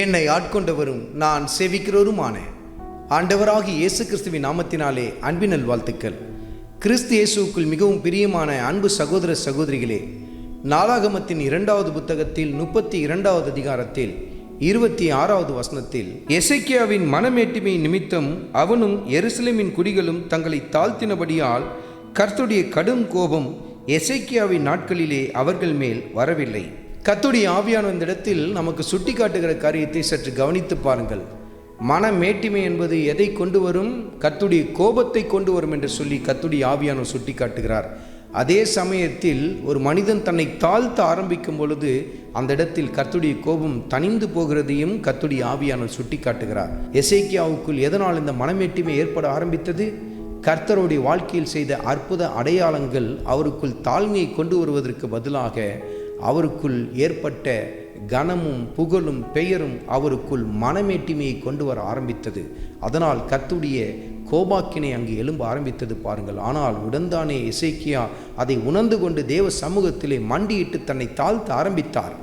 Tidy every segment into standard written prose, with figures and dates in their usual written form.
என்னை ஆட்கொண்டவரும் நான் சேவிக்கிறவருமான ஆண்டவராகிய இயேசு கிறிஸ்துவின் நாமத்தினாலே அன்பின் நல்வாழ்த்துக்கள். கிறிஸ்து இயேசுவுக்குள் மிகவும் பிரியமான அன்பு சகோதர சகோதரிகளே, நாளாகமத்தின் 2வது புத்தகத்தில் 32வது அதிகாரத்தில் 26வது வசனத்தில், எசேக்கியாவின் மனமேட்டிமை நிமித்தம் அவனும் எருசலேமின் குடிகளும் தங்களை தாழ்த்தினபடியால் கர்த்தருடைய கடும் கோபம் எசேக்கியாவின் நாட்களிலே அவர்கள் மேல் வரவில்லை. கர்த்தருடைய ஆவியான இந்த இடத்தில் நமக்கு சுட்டி காட்டுகிற காரியத்தை சற்று கவனித்து பாருங்கள். மனமேட்டிமை என்பது எதை கொண்டு வரும்? கர்த்தருடைய கோபத்தை கொண்டு வரும் என்று சொல்லி கர்த்தருடைய ஆவியானவர் சுட்டி காட்டுகிறார். அதே சமயத்தில் ஒரு மனிதன் தன்னை தாழ்த்த ஆரம்பிக்கும் பொழுது அந்த இடத்தில் கர்த்தருடைய கோபம் தணிந்து போகிறதையும் கர்த்தருடைய ஆவியானவர் சுட்டி காட்டுகிறார். எசேக்கியாவுக்குள் எதனால் இந்த மனமேட்டிமை ஏற்பட ஆரம்பித்தது? கர்த்தருடைய வாழ்க்கையில் செய்த அற்புத அடையாளங்கள் அவருக்குள் தாழ்மையை கொண்டு வருவதற்கு பதிலாக அவருக்குள் ஏற்பட்ட கனமும் புகழும் பெயரும் அவருக்குள் மனமேட்டிமையை கொண்டு வர ஆரம்பித்தது. அதனால் கர்த்தருடைய கோபாக்கினை அங்கு எழும்ப ஆரம்பித்தது பாருங்கள். ஆனால் உடன்தானே எசேக்கியா அதை உணர்ந்து கொண்டு தேவ சமூகத்திலே மண்டியிட்டு தன்னை தாழ்த்த ஆரம்பித்தார்.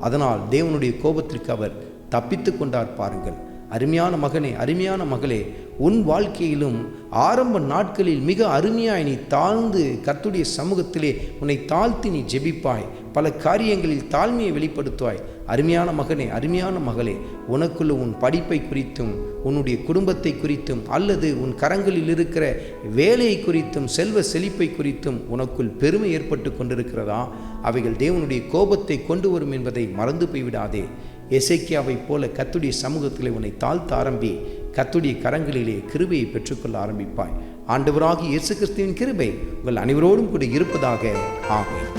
அதனால் தேவனுடைய கோபத்திற்கு அவர் தப்பித்து கொண்டார் பாருங்கள். அருமையான மகனே, அருமையான மகளே, உன் வாழ்க்கையிலும் ஆரம்ப நாட்களில் மிக அருமையாய் நீ தாழ்ந்து கர்த்தருடைய சமூகத்திலே உன்னை தாழ்த்தி நீ ஜெபிப்பாய், பல காரியங்களில் தாழ்மையை வெளிப்படுத்துவாய். அருமையான மகனே, அருமையான மகளே, உனக்குள்ள உன் படிப்பை குறித்தும் உன்னுடைய குடும்பத்தை குறித்தும் அல்லது உன் கரங்களில் இருக்கிற வேலையை குறித்தும் செல்வ செழிப்பை குறித்தும் உனக்குள் பெருமை ஏற்பட்டு கொண்டிருக்கிறதா? அவைகள் தேவனுடைய கோபத்தை கொண்டு வரும் என்பதை மறந்து போய்விடாதே. எசேக்கியாவை போல கர்த்தருடைய சமூகத்திலே உன்னை தாழ்த்த ஆரம்பி, கர்த்தருடைய கரங்களிலே கிருபையை பெற்றுக்கொள்ள ஆரம்பிப்பாய். ஆண்டவராகிய இயேசு கிறிஸ்துவின் கிருபை உங்கள் அனைவரோடும் கூட இருப்பதாக. ஆமென்.